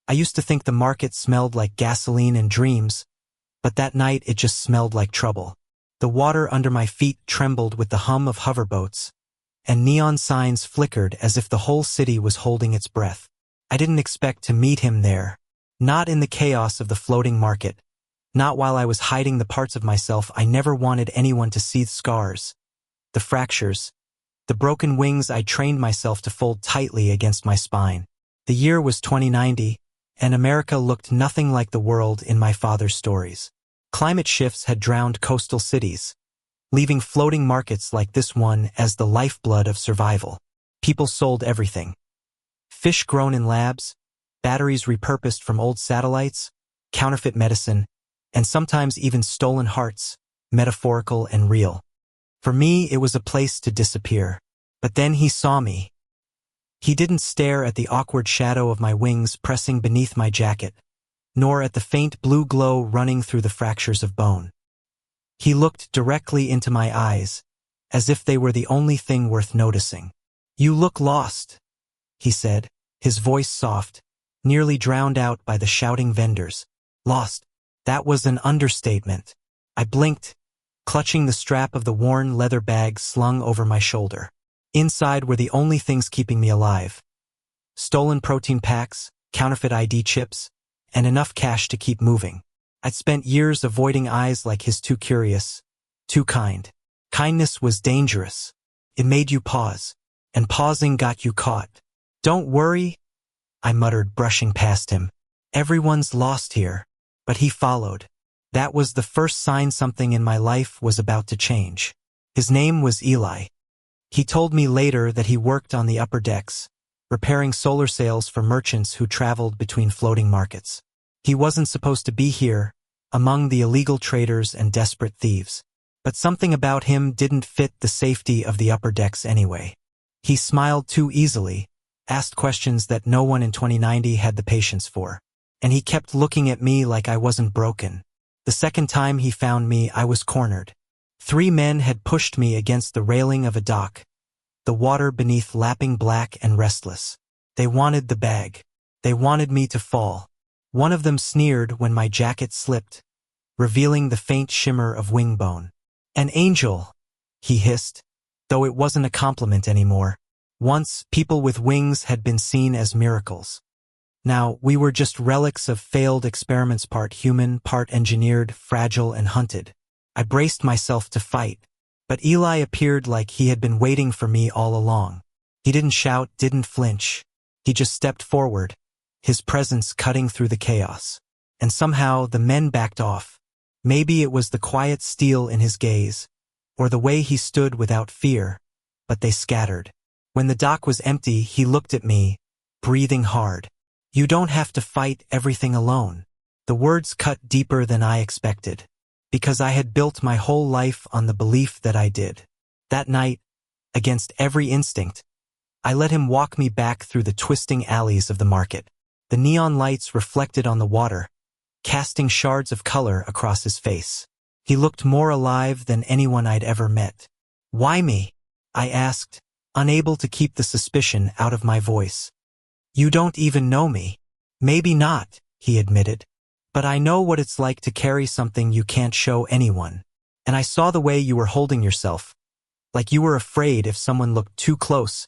I used to think the market smelled like gasoline and dreams, but that night it just smelled like trouble. The water under my feet trembled with the hum of hoverboats, and neon signs flickered as if the whole city was holding its breath. I didn't expect to meet him there. Not in the chaos of the floating market. Not while I was hiding the parts of myself I never wanted anyone to see: the scars, the fractures, the broken wings I trained myself to fold tightly against my spine. The year was 2090, and America looked nothing like the world in my father's stories. Climate shifts had drowned coastal cities, leaving floating markets like this one as the lifeblood of survival. People sold everything. Fish grown in labs, batteries repurposed from old satellites, counterfeit medicine, and sometimes even stolen hearts, metaphorical and real. For me, it was a place to disappear. But then he saw me. He didn't stare at the awkward shadow of my wings pressing beneath my jacket, nor at the faint blue glow running through the fractures of bone. He looked directly into my eyes, as if they were the only thing worth noticing. "You look lost," he said, his voice soft, nearly drowned out by the shouting vendors. Lost? That was an understatement. I blinked, clutching the strap of the worn leather bag slung over my shoulder. Inside were the only things keeping me alive: stolen protein packs, counterfeit ID chips, and enough cash to keep moving. I'd spent years avoiding eyes like his, too curious, too kind. Kindness was dangerous. It made you pause, and pausing got you caught. "Don't worry," I muttered, brushing past him. "Everyone's lost here." But he followed. That was the first sign something in my life was about to change. His name was Eli. He told me later that he worked on the upper decks, repairing solar sails for merchants who traveled between floating markets. He wasn't supposed to be here, among the illegal traders and desperate thieves. But something about him didn't fit the safety of the upper decks anyway. He smiled too easily, asked questions that no one in 2090 had the patience for. And he kept looking at me like I wasn't broken. The second time he found me, I was cornered. 3 men had pushed me against the railing of a dock, the water beneath lapping black and restless. They wanted the bag. They wanted me to fall. One of them sneered when my jacket slipped, revealing the faint shimmer of wing bone. "An angel," he hissed, though it wasn't a compliment anymore. Once, people with wings had been seen as miracles. Now, we were just relics of failed experiments, part human, part engineered, fragile and hunted. I braced myself to fight, but Eli appeared like he had been waiting for me all along. He didn't shout, didn't flinch. He just stepped forward, his presence cutting through the chaos. And somehow the men backed off. Maybe it was the quiet steel in his gaze, or the way he stood without fear, but they scattered. When the dock was empty, he looked at me, breathing hard. "You don't have to fight everything alone." The words cut deeper than I expected, because I had built my whole life on the belief that I did. That night, against every instinct, I let him walk me back through the twisting alleys of the market. The neon lights reflected on the water, casting shards of color across his face. He looked more alive than anyone I'd ever met. "Why me?" I asked, unable to keep the suspicion out of my voice. "You don't even know me." "Maybe not," he admitted. "But I know what it's like to carry something you can't show anyone. And I saw the way you were holding yourself, like you were afraid if someone looked too close,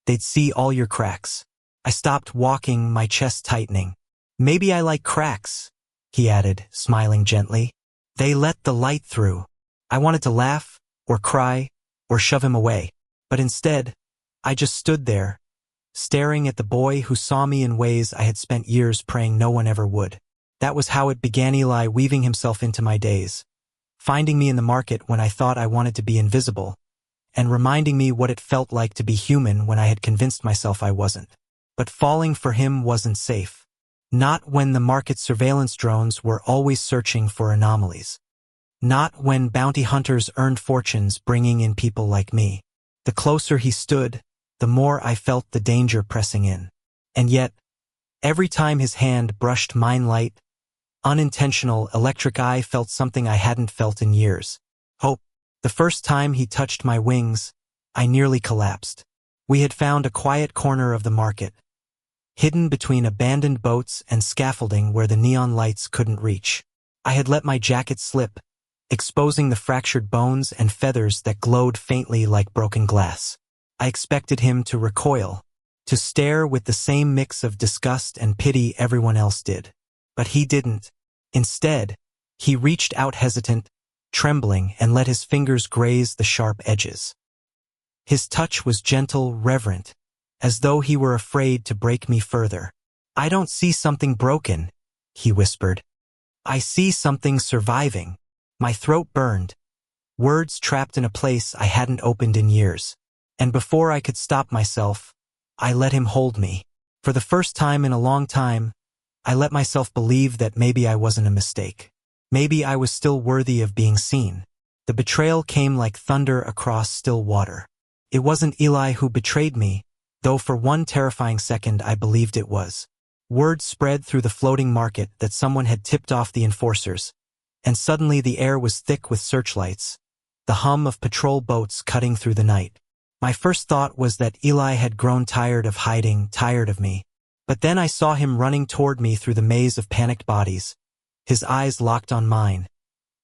they'd see all your cracks." I stopped walking, my chest tightening. "Maybe I like cracks," he added, smiling gently. "They let the light through." I wanted to laugh, or cry, or shove him away. But instead, I just stood there, staring at the boy who saw me in ways I had spent years praying no one ever would. That was how it began, Eli weaving himself into my days, finding me in the market when I thought I wanted to be invisible, and reminding me what it felt like to be human when I had convinced myself I wasn't. But falling for him wasn't safe. Not when the market surveillance drones were always searching for anomalies. Not when bounty hunters earned fortunes bringing in people like me. The closer he stood, the more I felt the danger pressing in. And yet, every time his hand brushed mine, light, unintentional, electric, I felt something I hadn't felt in years. Hope. The first time he touched my wings, I nearly collapsed. We had found a quiet corner of the market, hidden between abandoned boats and scaffolding where the neon lights couldn't reach. I had let my jacket slip, exposing the fractured bones and feathers that glowed faintly like broken glass. I expected him to recoil, to stare with the same mix of disgust and pity everyone else did. But he didn't. Instead, he reached out hesitant, trembling, and let his fingers graze the sharp edges. His touch was gentle, reverent, as though he were afraid to break me further. "I don't see something broken," he whispered. "I see something surviving." My throat burned, words trapped in a place I hadn't opened in years. And before I could stop myself, I let him hold me. For the first time in a long time, I let myself believe that maybe I wasn't a mistake. Maybe I was still worthy of being seen. The betrayal came like thunder across still water. It wasn't Eli who betrayed me, though for one terrifying second I believed it was. Word spread through the floating market that someone had tipped off the enforcers, and suddenly the air was thick with searchlights, the hum of patrol boats cutting through the night. My first thought was that Eli had grown tired of hiding, tired of me. But then I saw him running toward me through the maze of panicked bodies, his eyes locked on mine,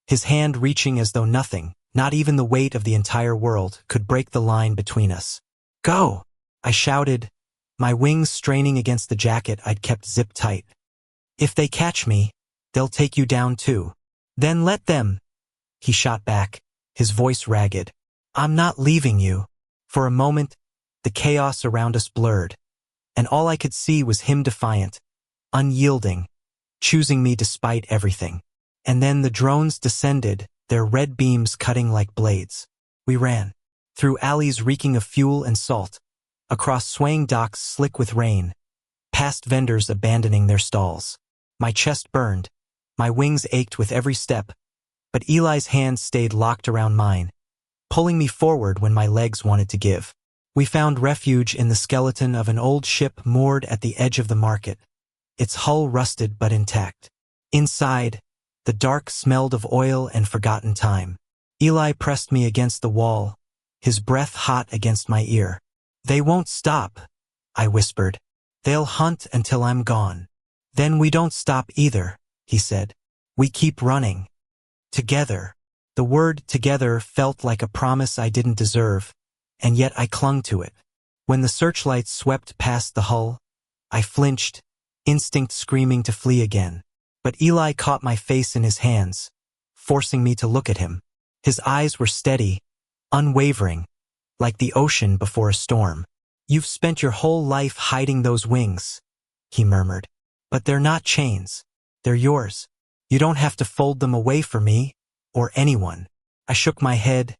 his hand reaching as though nothing, not even the weight of the entire world, could break the line between us. "Go!" I shouted, my wings straining against the jacket I'd kept zipped tight. "If they catch me, they'll take you down too." "Then let them," he shot back, his voice ragged. "I'm not leaving you." For a moment, the chaos around us blurred, and all I could see was him defiant, unyielding, choosing me despite everything. And then the drones descended, their red beams cutting like blades. We ran, through alleys reeking of fuel and salt, across swaying docks slick with rain, past vendors abandoning their stalls. My chest burned, my wings ached with every step, but Eli's hand stayed locked around mine, pulling me forward when my legs wanted to give. We found refuge in the skeleton of an old ship moored at the edge of the market, its hull rusted but intact. Inside, the dark smelled of oil and forgotten time. Eli pressed me against the wall, his breath hot against my ear. "They won't stop," I whispered. "They'll hunt until I'm gone." "Then we don't stop either," he said. "We keep running. Together." The word "together" felt like a promise I didn't deserve, and yet I clung to it. When the searchlights swept past the hull, I flinched, instinct screaming to flee again. But Eli caught my face in his hands, forcing me to look at him. His eyes were steady, unwavering, like the ocean before a storm. "You've spent your whole life hiding those wings," he murmured. "But they're not chains. They're yours. You don't have to fold them away for me, or anyone." I shook my head,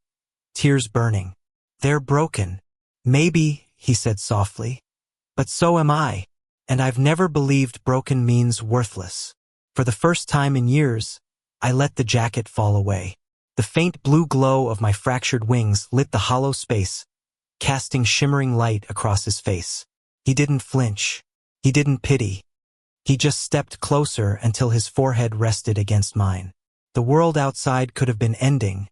tears burning. "They're broken." "Maybe," he said softly, "but so am I, and I've never believed broken means worthless." For the first time in years, I let the jacket fall away. The faint blue glow of my fractured wings lit the hollow space, casting shimmering light across his face. He didn't flinch. He didn't pity. He just stepped closer until his forehead rested against mine. The world outside could have been ending,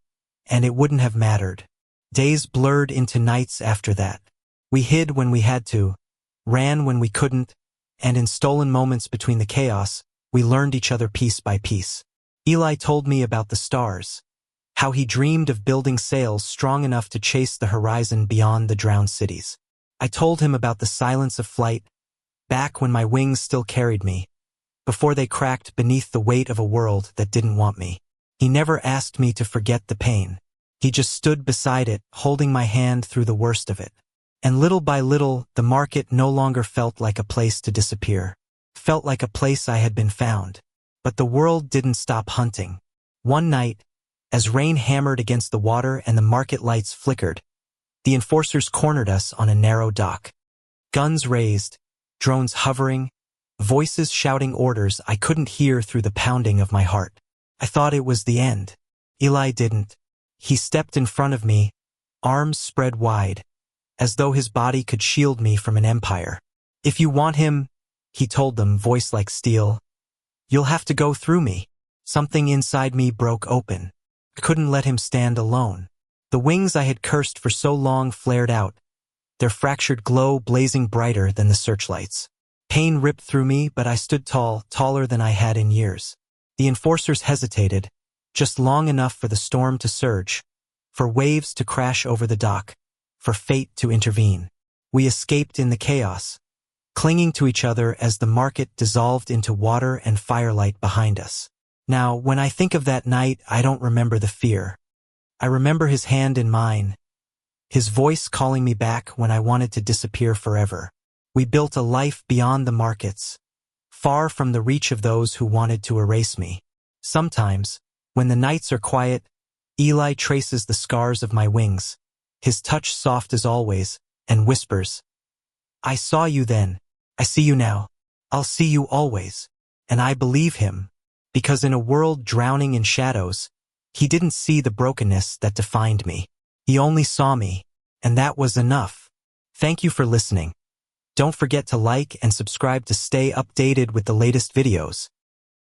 and it wouldn't have mattered. Days blurred into nights after that. We hid when we had to, ran when we couldn't, and in stolen moments between the chaos, we learned each other piece by piece. Eli told me about the stars, how he dreamed of building sails strong enough to chase the horizon beyond the drowned cities. I told him about the silence of flight, back when my wings still carried me, before they cracked beneath the weight of a world that didn't want me. He never asked me to forget the pain. He just stood beside it, holding my hand through the worst of it. And little by little, the market no longer felt like a place to disappear. Felt like a place I had been found. But the world didn't stop hunting. One night, as rain hammered against the water and the market lights flickered, the enforcers cornered us on a narrow dock. Guns raised, drones hovering, voices shouting orders I couldn't hear through the pounding of my heart. I thought it was the end. Eli didn't. He stepped in front of me, arms spread wide, as though his body could shield me from an empire. "If you want him," he told them, voice like steel, "you'll have to go through me." Something inside me broke open. I couldn't let him stand alone. The wings I had cursed for so long flared out, their fractured glow blazing brighter than the searchlights. Pain ripped through me, but I stood tall, taller than I had in years. The enforcers hesitated, just long enough for the storm to surge, for waves to crash over the dock, for fate to intervene. We escaped in the chaos, clinging to each other as the market dissolved into water and firelight behind us. Now, when I think of that night, I don't remember the fear. I remember his hand in mine, his voice calling me back when I wanted to disappear forever. We built a life beyond the markets, far from the reach of those who wanted to erase me. Sometimes, when the nights are quiet, Eli traces the scars of my wings, his touch soft as always, and whispers, "I saw you then. I see you now. I'll see you always." And I believe him, because in a world drowning in shadows, he didn't see the brokenness that defined me. He only saw me, and that was enough. Thank you for listening. Don't forget to like and subscribe to stay updated with the latest videos.